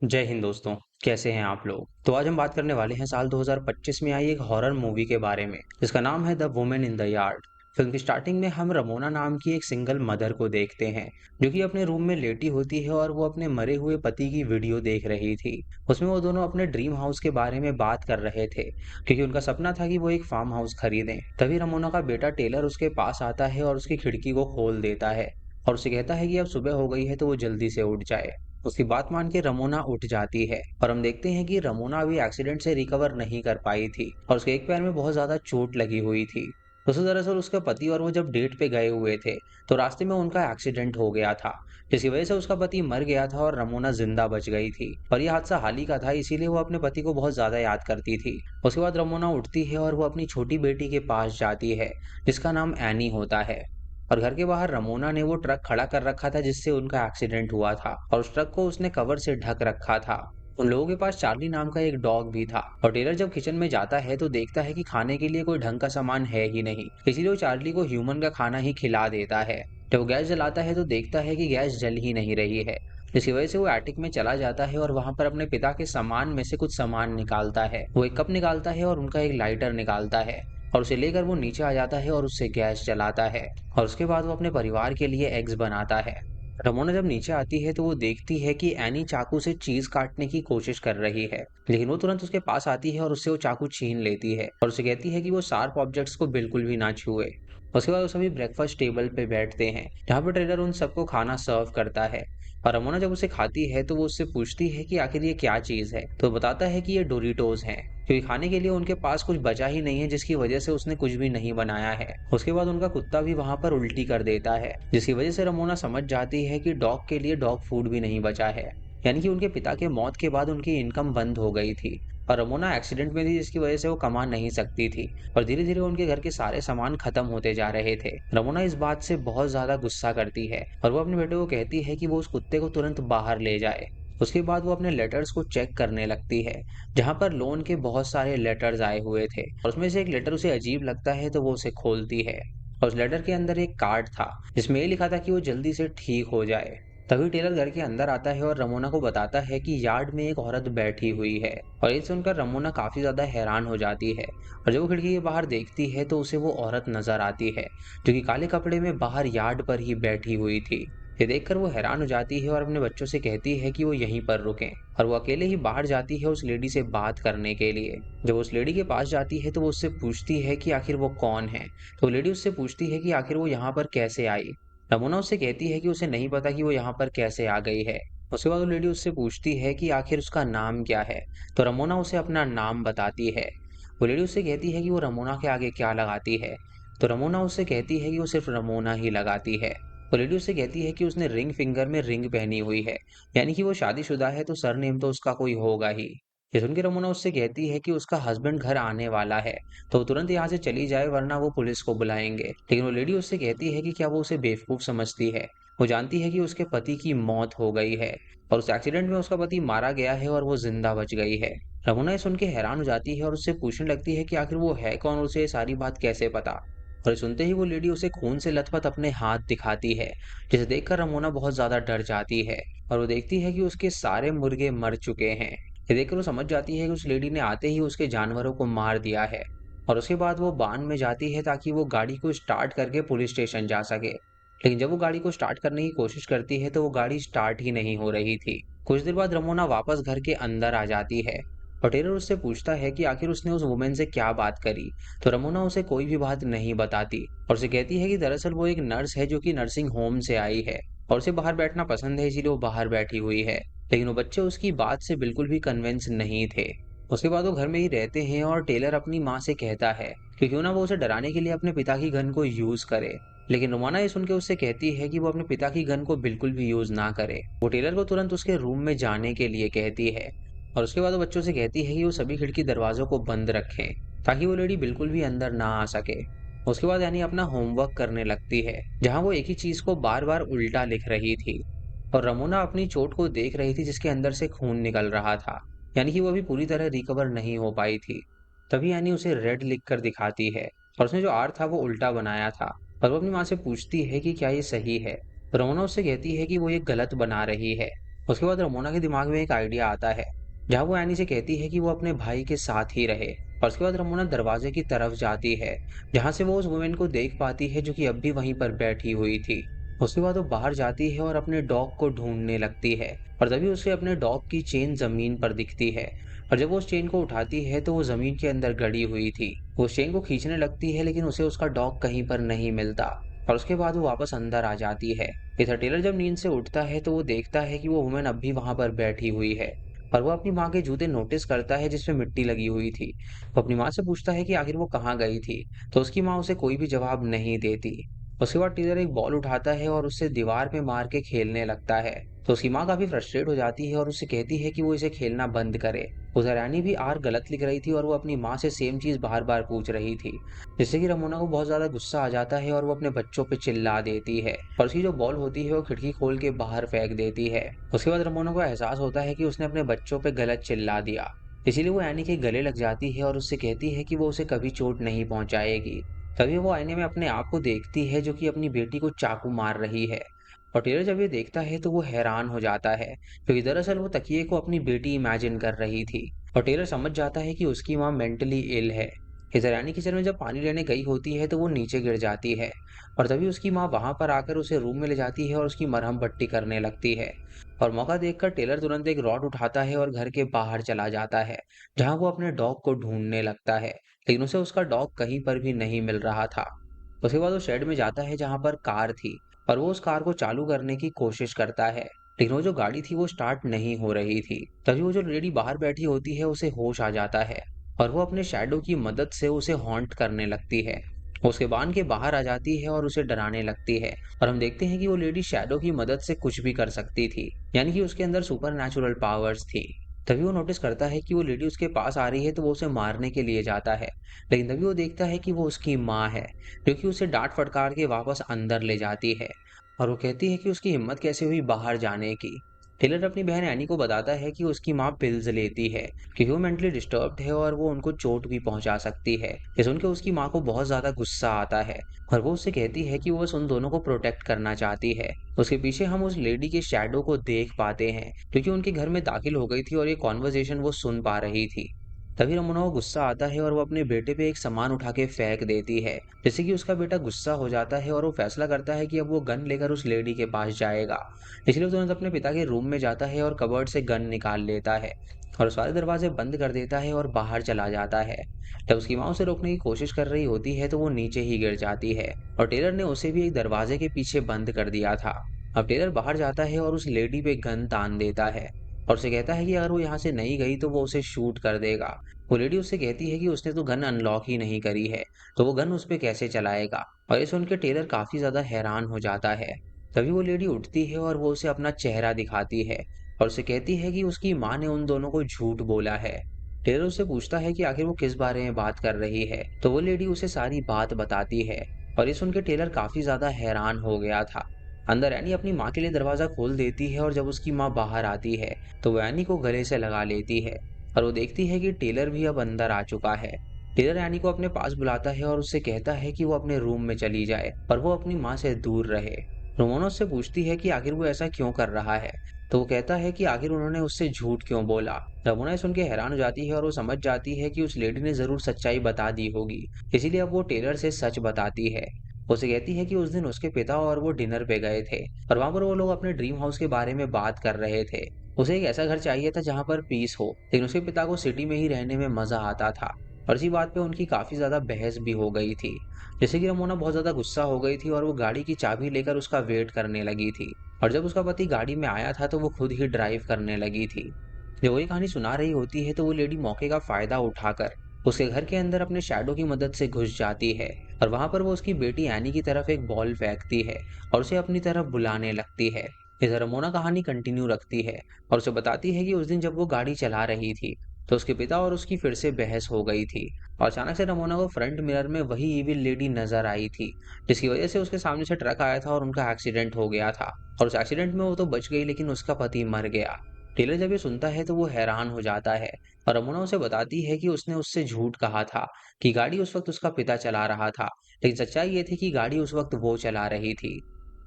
जय हिंद दोस्तों। कैसे हैं आप लोग। तो आज हम बात करने वाले हैं साल 2025 में आई एक हॉरर मूवी के बारे में जिसका नाम है the women in the yard. Film की स्टार्टिंग में हम रमोना नाम की एक सिंगल मदर को देखते हैं जो कि अपने रूम में लेटी होती है और वो अपने मरे हुए पति की वीडियो देख रही थी। उसमें वो दोनों अपने ड्रीम हाउस के बारे में बात कर रहे थे क्योंकि उनका सपना था कि वो एक फार्म हाउस खरीदें। तभी रमोना का बेटा टेलर उसके पास आता है और उसकी खिड़की को खोल देता है और उसे कहता है कि अब सुबह हो गई है तो वो जल्दी से उठ जाए। उसकी बात मान के रमोना उठ जाती है और हम देखते हैं कि रमोना अभी एक्सीडेंट से रिकवर नहीं कर पाई थी और उसके एक पैर में बहुत ज्यादा चोट लगी हुई थी। दोस्तों दरअसल उसका पति और वो जब डेट पे गए हुए थे तो रास्ते में उनका एक्सीडेंट हो गया था जिसकी वजह से उसका पति मर गया था और रमोना जिंदा बच गई थी। और यह हादसा हाल ही का था इसीलिए वो अपने पति को बहुत ज्यादा याद करती थी। उसके बाद रमोना उठती है और वो अपनी छोटी बेटी के पास जाती है जिसका नाम एनी होता है। और घर के बाहर रमोना ने वो ट्रक खड़ा कर रखा था जिससे उनका एक्सीडेंट हुआ था और उस ट्रक को उसने कवर से ढक रखा था। उन लोगों के पास चार्ली नाम का एक डॉग भी था और टेलर जब किचन में जाता है तो देखता है कि खाने के लिए कोई ढंग का सामान है ही नहीं, इसीलिए वो चार्ली को ह्यूमन का खाना ही खिला देता है। जब वो गैस जलाता है तो देखता है कि गैस जल ही नहीं रही है, जिसकी वजह से वो एटिक में चला जाता है और वहां पर अपने पिता के सामान में से कुछ सामान निकालता है। वो एक कप निकालता है और उनका एक लाइटर निकालता है और उसे लेकर वो नीचे आ जाता है और उससे गैस जलाता है और उसके बाद वो अपने परिवार के लिए एग्स बनाता है। रमोना जब नीचे आती है तो वो देखती है कि एनी चाकू से चीज काटने की कोशिश कर रही है, लेकिन वो तुरंत उसके पास आती है और उससे वो चाकू छीन लेती है और उसे कहती है कि वो शार्प ऑब्जेक्ट्स को बिल्कुल भी ना छुए। उसके बाद वो सभी ब्रेकफास्ट टेबल पे बैठते हैं जहाँ पर ट्रेलर उन सबको खाना सर्व करता है। और रमोना जब उसे खाती है तो वो उससे पूछती है कि आखिर ये क्या चीज है, तो बताता है कि ये डोरिटोज हैं क्योंकि खाने के लिए उनके पास कुछ बचा ही नहीं है जिसकी वजह से उसने कुछ भी नहीं बनाया है। उसके बाद उनका कुत्ता भी वहां पर उल्टी कर देता है जिसकी वजह से रमोना समझ जाती है कि डॉग के लिए डॉग फूड भी नहीं बचा है, यानी कि उनके पिता के मौत के बाद उनकी इनकम बंद हो गई थी और रमोना एक्सीडेंट में थी जिसकी वजह से वो कमा नहीं सकती थी और धीरे धीरे उनके घर के सारे सामान खत्म होते जा रहे थे। रमोना इस बात से बहुत ज्यादा गुस्सा करती है और वो अपने बेटे को कहती है कि वो उस कुत्ते को तुरंत बाहर ले जाए। उसके बाद वो अपने लेटर्स को चेक करने लगती है जहां पर लोन के बहुत सारे लेटर्स आए हुए थे और उसमें से एक लेटर उसे अजीब लगता है तो वो उसे खोलती है और उस लेटर के अंदर एक कार्ड था जिसमें ये लिखा था कि वो जल्दी से ठीक हो जाए। तभी टेलर घर के अंदर आता है और रमोना को बताता है कि यार्ड में एक औरत बैठी हुई है और ये सुनकर रमोना काफी ज्यादा हैरान हो जाती है और जब वो खिड़की के बाहर देखती है तो उसे वो औरत नजर आती है जो कि काले कपड़े में बाहर यार्ड पर ही बैठी हुई थी। ये देखकर वो हैरान हो जाती है और अपने बच्चों से कहती है कि वो यहीं पर रुकें और वो अकेले ही बाहर जाती है उस लेडी से बात करने के लिए। जब वो उस लेडी के पास जाती है तो वो उससे पूछती है कि आखिर वो कौन है, तो लेडी उससे पूछती है कि आखिर वो यहाँ पर कैसे आई। रमोना उससे कहती है कि उसे नहीं पता कि वो यहाँ पर कैसे आ गई है। उसके बाद वो लेडी उससे पूछती है कि आखिर उसका नाम क्या है, तो रमोना उसे अपना नाम बताती है। वो लेडी उससे कहती है कि वो रमोना के आगे क्या लगाती है, तो रमोना उससे कहती है कि वो सिर्फ रमोना ही लगाती है। वो लेडी उससे कहती है कि उसने रिंग फिंगर में रिंग पहनी हुई है, यानी कि वो शादीशुदा है तो सरनेम तो उसका कोई होगा ही। ये सुन के रमोना उससे कहती है कि उसका हस्बैंड घर आने वाला है तो वो तुरंत यहाँ से चली जाए वरना वो पुलिस को बुलाएंगे। लेकिन वो लेडी उससे कहती है कि क्या वो उसे बेवकूफ समझती है। वो जानती है कि उसके पति की मौत हो गई है और उस एक्सीडेंट में उसका पति मारा गया है और वो जिंदा बच गई है। रमोना ये सुन के हैरान हो जाती है और उससे पूछने लगती है कि आखिर वो है कौन और उसे ये सारी बात कैसे पता। और ये सुनते ही वो लेडी उसे खून से लथपथ अपने हाथ दिखाती है जिसे देखकर रमोना बहुत ज्यादा डर जाती है और वो देखती है कि उसके सारे मुर्गे मर चुके हैं। ये देखकर वो समझ जाती है कि उस लेडी ने आते ही उसके जानवरों को मार दिया है और उसके बाद वो बांध में जाती है ताकि वो गाड़ी को स्टार्ट करके पुलिस स्टेशन जा सके। लेकिन जब वो गाड़ी को स्टार्ट करने की कोशिश करती है तो वो गाड़ी स्टार्ट ही नहीं हो रही थी। कुछ देर बाद रमोना वापस घर के अंदर आ जाती है और टेलर उससे पूछता है कि आखिर उसने उस वुमेन से क्या बात करी, तो रमोना उसे कोई भी बात नहीं बताती और उसे कहती है कि दरअसल वो एक नर्स है जो कि नर्सिंग होम से आई है और उसे बाहर बैठना पसंद है इसीलिए वो बाहर बैठी हुई है। लेकिन वो बच्चे उसकी बात से बिल्कुल भी कन्विंस नहीं थे। उसके बाद वो घर में ही रहते हैं और टेलर अपनी माँ से कहता है कि क्यों ना वो उसे डराने के लिए अपने पिता की गन को यूज करे। लेकिन रोमाना ये सुन के उससे कहती है कि वो अपने पिता की गन को बिल्कुल भी यूज ना करे। वो टेलर को तुरंत उसके रूम में जाने के लिए कहती है और उसके बाद वो बच्चों से कहती है कि वो सभी खिड़की दरवाजों को बंद रखें ताकि वो लेडी बिल्कुल भी अंदर ना आ सके। उसके बाद यानी अपना होमवर्क करने लगती है जहां वो एक ही चीज को बार बार उल्टा लिख रही थी और रमोना अपनी चोट को देख रही थी जिसके अंदर से खून निकल रहा था, यानी कि वो अभी पूरी तरह रिकवर नहीं हो पाई थी। तभी यानी उसे रेड लिख कर दिखाती है और उसने जो आर था वो उल्टा बनाया था और वो अपनी माँ से पूछती है कि क्या ये सही है, तो रमोना उससे कहती है कि वो ये गलत बना रही है उसके बाद रमोना के दिमाग में एक आइडिया आता है, जहाँ वो एनी से कहती है कि वो अपने भाई के साथ ही रहे। और उसके बाद रमोना दरवाजे की तरफ जाती है, जहाँ से वो उस वुमेन को देख पाती है जो कि अब भी वहीं पर बैठी हुई थी। उसके बाद वो बाहर जाती है और अपने डॉग को ढूंढने लगती है, और तभी उसे अपने डॉग की चेन जमीन पर दिखती है। और जब वो उस चेन को उठाती है तो वो जमीन के अंदर गड़ी हुई थी। वो उस चेन को खींचने लगती है, लेकिन उसे उसका डॉग कहीं पर नहीं मिलता। और उसके बाद वो वापस अंदर आ जाती है। इधर टेलर जब नींद से उठता है तो वो देखता है कि वो वुमेन अब भी वहां पर बैठी हुई है। और वो अपनी माँ के जूते नोटिस करता है जिसमें मिट्टी लगी हुई थी। वो अपनी माँ से पूछता है कि आखिर वो कहाँ गई थी, तो उसकी माँ उसे कोई भी जवाब नहीं देती। उसके बाद टेलर एक बॉल उठाता है और उससे दीवार पे मार के खेलने लगता है। तो उसकी माँ काफी फ्रस्ट्रेट हो जाती है और उससे कहती है कि वो इसे खेलना बंद करे। उधर एनी भी आर गलत लिख रही थी और वो अपनी माँ से सेम चीज बार बार पूछ रही थी, जिससे कि रमोना को बहुत ज्यादा गुस्सा आ जाता है और वो अपने बच्चों पे चिल्ला देती है और उसकी जो बॉल होती है वो खिड़की खोल के बाहर फेंक देती है। उसके बाद रमोना को एहसास होता है कि उसने अपने बच्चों पे गलत चिल्ला दिया, इसीलिए वो एनी के गले लग जाती है और उससे कहती है कि वो उसे कभी चोट नहीं पहुंचाएगी। तभी वो आईने में अपने आप को देखती है जो कि अपनी बेटी को चाकू मार रही है। और टेलर जब ये देखता है तो वो हैरान हो जाता है, क्योंकि दरअसल वो तकिए को अपनी बेटी इमेजिन कर रही थी। और टेलर समझ जाता है कि उसकी माँ मेंटली इल है। इधर रानी किचन में जब पानी लेने गई होती है तो वो नीचे गिर जाती है, और तभी उसकी माँ वहां पर आकर उसे रूम में ले जाती है और उसकी मरहम पट्टी करने लगती है। और मौका देखकर टेलर तुरंत एक रॉड उठाता है और घर के बाहर चला जाता है, जहां वो अपने डॉग को ढूंढने लगता है, लेकिन उसे उसका डॉग कहीं पर भी नहीं मिल रहा था। उसके बाद वो शेड में जाता है जहां पर कार थी, और वो उस कार को चालू करने की कोशिश करता है, लेकिन वो जो गाड़ी थी वो स्टार्ट नहीं हो रही थी। तभी वो जो लेडी बाहर बैठी होती है उसे होश आ जाता है, और वो अपने शैडो की मदद से उसे हॉन्ट करने लगती है। वो उसके बांध के बाहर आ जाती है और उसे डराने लगती है, और हम देखते हैं कि वो लेडी शैडो की मदद से कुछ भी कर सकती थी, यानी कि उसके अंदर सुपर नेचुरल पावर्स थी। तभी वो नोटिस करता है कि वो लेडी उसके पास आ रही है तो वो उसे मारने के लिए जाता है, लेकिन तभी वो देखता है कि वो उसकी माँ है, जो कि उसे डांट फटकार के वापस अंदर ले जाती है। और वो कहती है कि उसकी हिम्मत कैसे हुई बाहर जाने की। टेलर अपनी बहन एनी को बताता है कि उसकी माँ पिल्स लेती है, क्योंकि वो मेंटली डिस्टर्ब्ड है और वो उनको चोट भी पहुंचा सकती है। ये सुन के उसकी माँ को बहुत ज्यादा गुस्सा आता है, और वो उससे कहती है कि वो बस उन दोनों को प्रोटेक्ट करना चाहती है। उसके पीछे हम उस लेडी के शैडो को देख पाते हैं, क्योंकि उनके घर में दाखिल हो गई थी और ये कॉन्वर्जेशन वो सुन पा रही थी। तभी रमोना को गुस्सा आता है और वो अपने बेटे पे एक सामान उठा के फेंक देती है, जिससे कि उसका बेटा गुस्सा हो जाता है और वो फैसला करता है कि अब वो गन लेकर उस लेडी के पास जाएगा। इसलिए वो तुरंत अपने पिता के रूम में जाता है और कबर्ड से गन निकाल लेता है, और सारे दरवाजे बंद कर देता है और बाहर चला जाता है। जब उसकी माँ उसे रोकने की कोशिश कर रही होती है तो वो नीचे ही गिर जाती है, और टेलर ने उसे भी एक दरवाजे के पीछे बंद कर दिया था। अब टेलर बाहर जाता है और उस लेडी पे गन तान देता है, और उसे कहता है कि अगर वो यहाँ से नहीं गई तो वो उसे शूट कर देगा। वो लेडी उससे कहती है कि उसने तो गन अनलॉक ही नहीं करी है, तो वो गन उस पे कैसे चलाएगा। और ये सुन के टेलर काफी ज्यादा हैरान हो जाता है। तभी वो लेडी उठती है और वो उसे अपना चेहरा दिखाती है, और उसे कहती है कि उसकी माँ ने उन दोनों को झूठ बोला है। टेलर उससे पूछता है कि आखिर वो किस बारे में बात कर रही है, तो वो लेडी उसे सारी बात बताती है। और ये सुन के टेलर काफी ज्यादा हैरान हो गया था। अंदर एनी अपनी माँ के लिए दरवाजा खोल देती है, और जब उसकी माँ बाहर आती है तो वो एनी को गले से लगा लेती है, और वो देखती है कि टेलर भी अब अंदर आ चुका है। टेलर एनी को अपने पास बुलाता है और उससे कहता है कि वो अपने रूम में चली जाए और वो अपनी माँ से दूर रहे। रोमाना उससे पूछती है कि आखिर वो ऐसा क्यों कर रहा है, तो वो कहता है कि आखिर उन्होंने उससे झूठ क्यों बोला। रमोना सुन के हैरान हो जाती है और वो समझ जाती है कि उस लेडी ने जरूर सच्चाई बता दी होगी, इसीलिए अब वो टेलर से सच बताती है। उसे कहती है कि उस दिन उसके पिता और वो डिनर पे गए थे, और वहां पर वो लोग अपने ड्रीम हाउस के बारे में बात कर रहे थे। उसे एक ऐसा घर चाहिए था जहां पर पीस हो, लेकिन उसके पिता को सिटी में ही रहने में मजा आता था। और इसी बात पे उनकी काफी ज्यादा बहस भी हो गई थी, जैसे कि रमोना बहुत ज्यादा गुस्सा हो गई थी और वो गाड़ी की चाबी लेकर उसका वेट करने लगी थी। और जब उसका पति गाड़ी में आया था तो वो खुद ही ड्राइव करने लगी थी। जब वही कहानी सुना रही होती है तो वो लेडी मौके का फायदा उठाकर उसके घर के अंदर अपने शैडो की मदद से घुस जाती है, और वहां पर वो उसकी बेटी एनी की तरफ एक बॉल फेंकती है और उसे अपनी तरफ बुलाने लगती है। इधर रमोना कहानी कंटिन्यू रखती है और उसे बताती है कि उस दिन जब वो गाड़ी चला रही थी तो उसके पिता और उसकी फिर से बहस हो गई थी, और अचानक से रमोना को फ्रंट मिरर में वही इविल लेडी नजर आई थी, जिसकी वजह से उसके सामने से ट्रक आया था और उनका एक्सीडेंट हो गया था। और उस एक्सीडेंट में वो तो बच गई, लेकिन उसका पति मर गया। टेलर जब ये सुनता है तो वो हैरान हो जाता है, और रमोना उसे बताती है कि उसने उससे झूठ कहा था कि गाड़ी उस वक्त उसका पिता चला रहा था, लेकिन सच्चाई ये थी कि गाड़ी उस वक्त वो चला रही थी।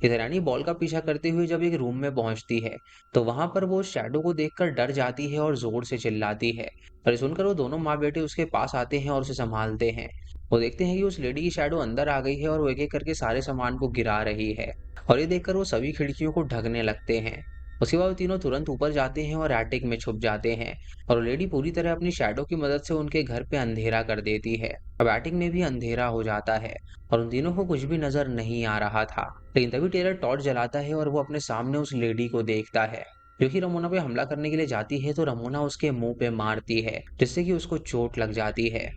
इधर यानी बॉल का पीछा करते हुए जब एक रूम में पहुंचती है तो वहां पर वो शैडो को देखकर डर जाती है और जोर से चिल्लाती है। पर सुनकर वो दोनों माँ बेटे उसके पास आते हैं और उसे संभालते हैं। वो देखते हैं कि उस लेडी की शैडो अंदर आ गई है और वो एक एक करके सारे सामान को गिरा रही है। और ये देखकर वो सभी खिड़कियों को ढकने लगते हैं। उसके बाद वो तीनों तुरंत ऊपर जाते हैं और एटिक में छुप जाते हैं। और वो लेडी पूरी तरह अपनी शैडो की मदद से उनके घर पे अंधेरा कर देती है। अब एटिक में भी अंधेरा हो जाता है और उन तीनों को कुछ भी नजर नहीं आ रहा था। लेकिन तभी टेलर टॉर्च जलाता है और वो अपने सामने उस लेडी को देखता है जो कि रमोना पे हमला करने के लिए जाती है। तो रमोना उसके मुंह पे मारती है जिससे कि उसको चोट लग जाती है।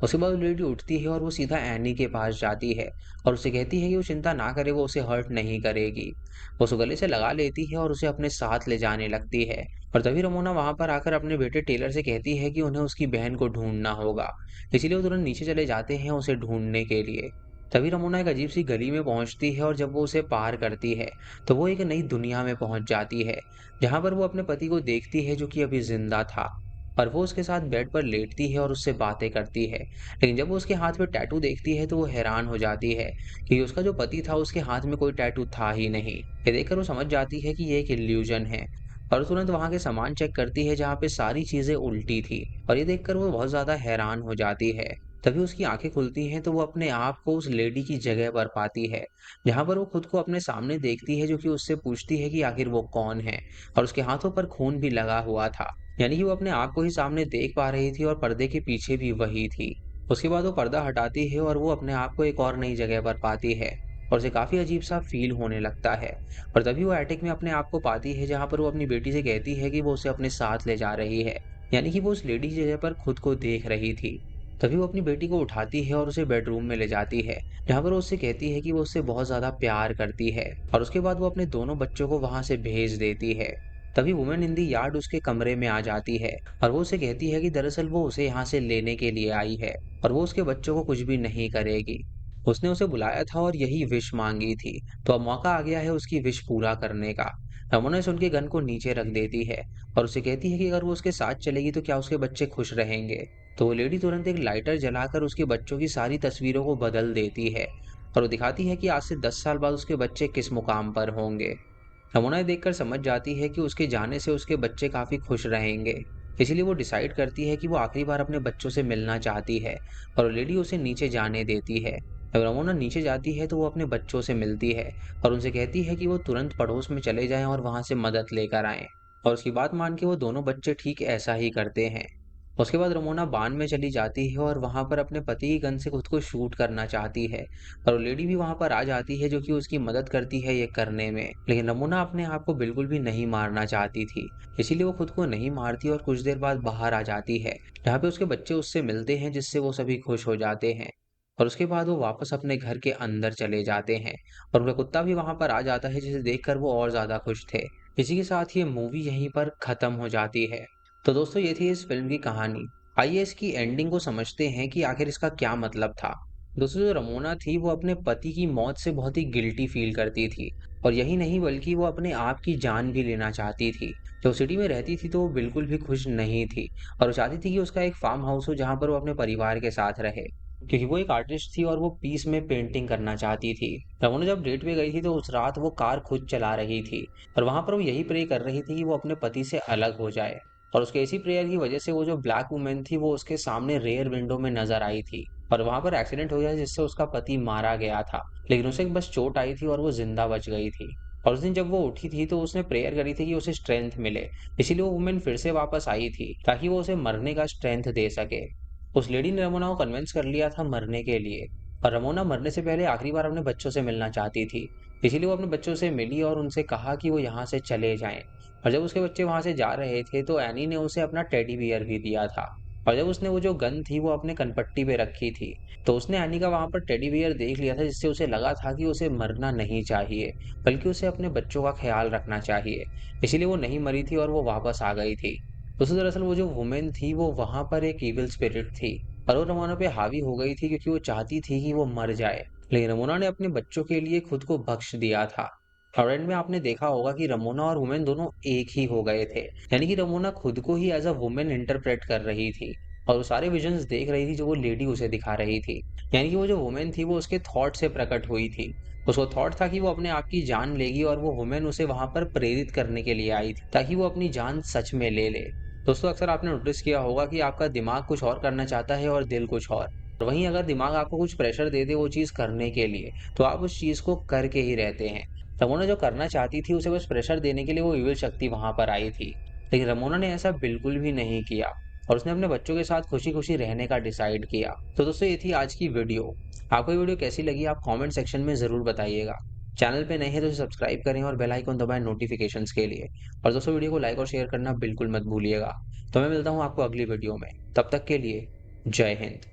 उसके बाद वो लेडी उठती है और वो सीधा एनी के पास जाती है और उसे कहती है कि वो चिंता ना करे, वो उसे हर्ट नहीं करेगी। वो उसे गले से लगा लेती है और उसे अपने साथ ले जाने लगती है। और तभी रमोना वहां पर आकर अपने बेटे टेलर से कहती है कि उन्हें उसकी बहन को ढूंढना होगा। इसीलिए वो तुरंत नीचे चले जाते हैं उसे ढूंढने के लिए। तभी रमोना एक अजीब सी गली में पहुंचती है और जब वो उसे पार करती है तो वो एक नई दुनिया में पहुंच जाती है जहां पर वो अपने पति को देखती है जो कि अभी जिंदा था। और वो उसके साथ बेड पर लेटती है और उससे बातें करती है। लेकिन जब वो उसके हाथ में टैटू देखती है तो वो हैरान हो जाती है कि उसका जो पति था उसके हाथ में कोई टैटू था ही नहीं। ये देखकर वो समझ जाती है कि ये एक इल्यूजन है और तुरंत वहां के सामान चेक करती है जहाँ पे सारी चीजें उल्टी थी। और ये देखकर वो बहुत ज्यादा हैरान हो जाती है। तभी उसकी आंखें खुलती हैं तो वो अपने आप को उस लेडी की जगह पर पाती है जहां पर वो खुद को अपने सामने देखती है जो कि उससे पूछती है कि आखिर वो कौन है। और उसके हाथों पर खून भी लगा हुआ था, यानी कि वो अपने आप को ही सामने देख पा रही थी और पर्दे के पीछे भी वही थी। उसके बाद वो पर्दा हटाती है और वो अपने आप को एक और नई जगह पर पाती है और उसे काफी अजीब सा फील होने लगता है। और तभी वो एटिक में अपने आप को पाती है जहां पर वो अपनी बेटी से कहती है कि वो उसे अपने साथ ले जा रही है, यानी कि वो उस लेडी की जगह पर खुद को देख रही थी। तभी वो अपनी बेटी को उठाती है और उसे बेडरूम में ले जाती है जहां पर वो उससे कहती है कि वो उससे बहुत ज्यादा प्यार करती है। और उसके बाद वो अपने दोनों बच्चों को वहां से भेज देती है। तभी वुमेन इन दी यार्ड उसके कमरे में आ जाती है और वो उसे कहती है कि दरअसल वो उसे यहाँ से लेने के लिए आई है और वो उसके बच्चों को कुछ भी नहीं करेगी। उसने उसे बुलाया था और यही विश मांगी थी, तो अब मौका आ गया है उसकी विश पूरा करने का। रमोना इस उनके गन को नीचे रख देती है और उसे कहती है कि अगर वो उसके साथ चलेगी तो क्या उसके बच्चे खुश रहेंगे। तो वो लेडी तुरंत एक लाइटर जलाकर उसके बच्चों की सारी तस्वीरों को बदल देती है और वो दिखाती है कि आज से 10 साल बाद उसके बच्चे किस मुकाम पर होंगे। रमोना ये देखकर समझ जाती है कि उसके जाने से उसके बच्चे काफी खुश रहेंगे। इसीलिए वो डिसाइड करती है कि वो आखिरी बार अपने बच्चों से मिलना चाहती है और लेडी उसे नीचे जाने देती है। जब रमोना नीचे जाती है तो वो अपने बच्चों से मिलती है और उनसे कहती है कि वो तुरंत पड़ोस में चले जाएं और वहां से मदद लेकर आएं। और उसकी बात मान के वो दोनों बच्चे ठीक ऐसा ही करते हैं। उसके बाद रमोना बान में चली जाती है और वहां पर अपने पति की गन से खुद को शूट करना चाहती है। और लेडी भी वहां पर आ जाती है जो कि उसकी मदद करती है ये करने में। लेकिन रमोना अपने आप को बिल्कुल भी नहीं मारना चाहती थी, इसीलिए वो खुद को नहीं मारती और कुछ देर बाद बाहर आ जाती है जहाँ पे उसके बच्चे उससे मिलते हैं जिससे वो सभी खुश हो जाते हैं। और उसके बाद वो वापस अपने घर के अंदर चले जाते हैं और उनका कुत्ता भी वहां पर आ जाता है जिसे देखकर वो और ज्यादा खुश थे। इसी के साथ ये मूवी यहीं पर खत्म हो जाती है। तो दोस्तों ये थी इस फिल्म की कहानी। आइए इसकी एंडिंग को समझते हैं कि आखिर इसका क्या मतलब था। दोस्तों जो रमोना थी वो अपने पति की मौत से बहुत ही गिल्टी फील करती थी और यही नहीं बल्कि वो अपने आप की जान भी लेना चाहती थी। जब सिटी में रहती थी तो वो बिल्कुल भी खुश नहीं थी और वो चाहती थी कि उसका एक फार्म हाउस हो जहाँ पर वो अपने परिवार के साथ रहे, क्योंकि वो एक आर्टिस्ट थी और वो पीस में पेंटिंग करना चाहती थी। रमोना जब डेट पे गई थी तो उस रात वो कार खुद चला रही थी और वहां पर वो यही प्रे कर रही थी कि वो अपने पति से अलग हो जाए। और उसके इसी प्रेयर की वजह से वो जो ब्लैक वुमेन थी वो उसके सामने रेयर विंडो में नजर आई थी और वहां पर एक्सीडेंट हो गया जिससे उसका पति मारा गया था। लेकिन उसे बस चोट आई थी और वो जिंदा बच गई थी। और उस दिन जब वो उठी थी तो उसने प्रेयर करी थी कि उसे स्ट्रेंथ मिले, इसीलिए वो वुमेन फिर से वापस आई थी ताकि वो उसे मरने का स्ट्रेंथ दे सके। उस लेडी ने रमोना को कन्विंस कर लिया था मरने के लिए। और रमोना मरने से पहले आखिरी बार अपने बच्चों से मिलना चाहती थी, इसीलिए वो अपने बच्चों से मिली और उनसे कहा कि वो यहाँ से चले जाएं। और जब उसके बच्चे वहां से जा रहे थे तो एनी ने उसे अपना टेडी बियर भी दिया था। और जब उसने वो जो गन थी वो अपने कनपट्टी पे रखी थी तो उसने एनी का वहां पर टेडी बियर देख लिया था जिससे उसे लगा था कि उसे मरना नहीं चाहिए बल्कि उसे अपने बच्चों का ख्याल रखना चाहिए। इसीलिए वो नहीं मरी थी और वो वापस आ गई थी। दोस्तों दरअसल वो जो वुमेन थी वो वहां पर एक इविल स्पिरिट थी और वो रमोना पे हावी हो गई थी क्योंकि वो चाहती थी कि वो मर जाए। लेकिन रमोना ने अपने बच्चों के लिए खुद को बख्श दिया था। और एंड में आपने देखा होगा कि रमोना और वुमेन दोनों एक ही हो गए थे, यानी कि रमोना खुद को ही एज अ वुमेन इंटरप्रेट कर रही थी और वो सारे विजन्स देख रही थी जो वो लेडी उसे दिखा रही थी। यानी कि वो जो वुमेन थी वो उसके थॉट से प्रकट हुई थी उसको थॉट था कि वो अपने आप की जान लेगी और वो वुमेन उसे वहां पर प्रेरित करने के लिए आई थी ताकि वो अपनी जान सच में ले ले। दोस्तों, अक्सर आपने नोटिस किया होगा कि आपका दिमाग कुछ और करना चाहता है और दिल कुछ और वहीं अगर दिमाग आपको कुछ प्रेशर दे दे वो चीज करने के लिए, तो आप उस चीज को करके ही रहते हैं। रमोना जो करना चाहती थी उसे बस प्रेशर देने के लिए वो इविल शक्ति वहां पर आई थी, लेकिन रमोना ने ऐसा बिल्कुल भी नहीं किया और उसने अपने बच्चों के साथ खुशी खुशी रहने का डिसाइड किया। तो दोस्तों, ये थी आज की वीडियो। आपको ये वीडियो कैसी लगी आप कमेंट सेक्शन में ज़रूर बताइएगा। चैनल पे नए हैं तो सब्सक्राइब करें और बेल आइकन दबाएं नोटिफिकेशंस के लिए। और दोस्तों, वीडियो को लाइक और शेयर करना बिल्कुल मत भूलिएगा। तो मैं मिलता हूँ आपको अगली वीडियो में। तब तक के लिए जय हिंद।